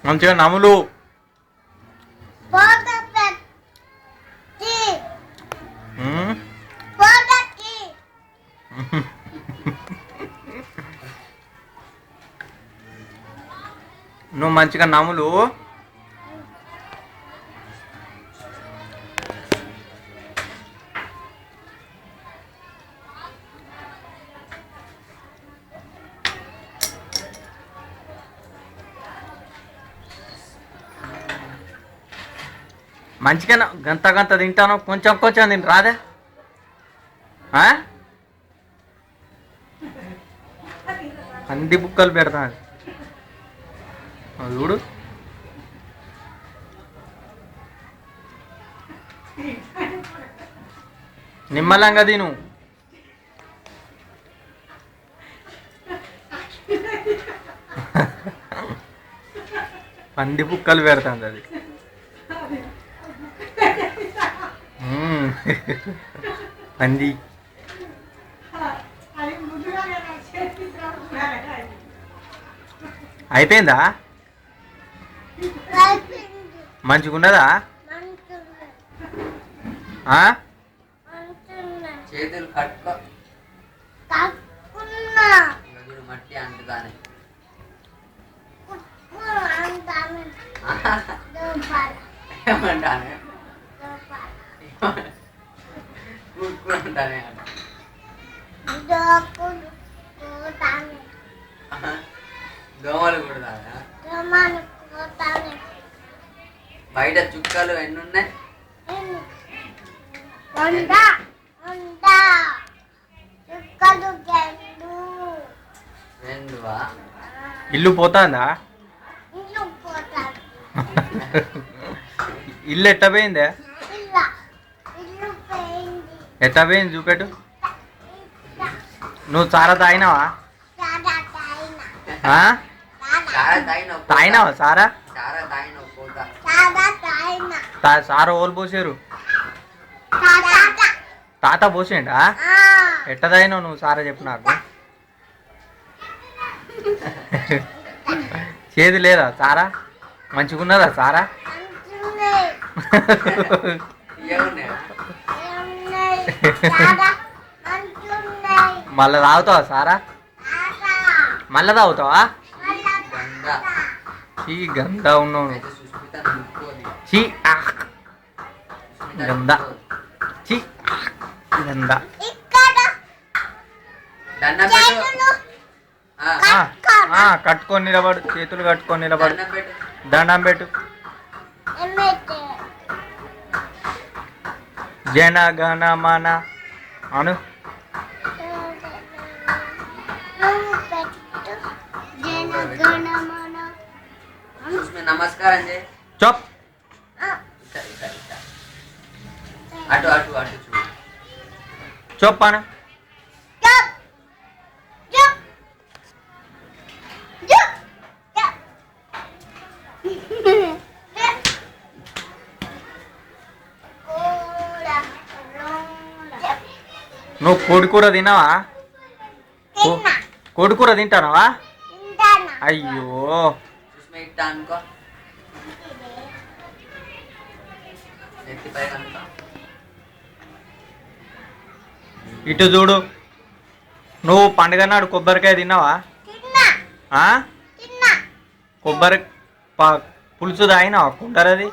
మంచిగా నములు. నువ్వు మంచిగా నములు. మంచిగా గంత గంత తింటాను, కొంచెం కొంచెం తింటు రాదే. అంది బుక్కలు పెడతాను చూడు. నిమ్మలంగా తిను. పంది బుక్కలు పెడతాను అది. పంది అయిపోయిందా? మంచిగున్నదా? చేతులు కట్టుకో. మట్టి అంటుదానే ఏమంటానే కూర్చుంటానే దోమలు కుడతానే. బయట చుక్కలు ఎన్ని ఉన్నాయి? రెండువా? ఇల్లు పోతాందా? ఇల్లు ఎట్ట పోయిందే? ఎట్ట పోయింది చూపెట్టు. నువ్వు సారా తాగినావా? తాగినావా సారా? సారా ఓలు పోసారు. తాత పోసిండా? ఎట్ట తాగినావు నువ్వు సారా చెప్పు నాకు. చేదు లేదా సారా? మంచిగున్నదా సారా? మళ్ళా తాగుతావా సారా? మళ్ళా తాగుతావా? చీ గందా ఉన్నావు నువ్వు. చీ గందా. చీ గందా. కట్టుకొని నిలబడు. చేతులు కట్టుకొని నిలబడు. దండం పెట్టు. జన గణ మన అను. నమస్కారం చే. చప్. అటు అటు అటు చూడు. చొప్పాను. నువ్వు కోడికూర తిన్నావా? కోడికూర తింటానావా? అయ్యో అనుకో. ఇటు చూడు. నువ్వు పండుగ నాడు కొబ్బరికాయ తిన్నావా? కొబ్బరి పులుసు తాగినావా? కుంటారది.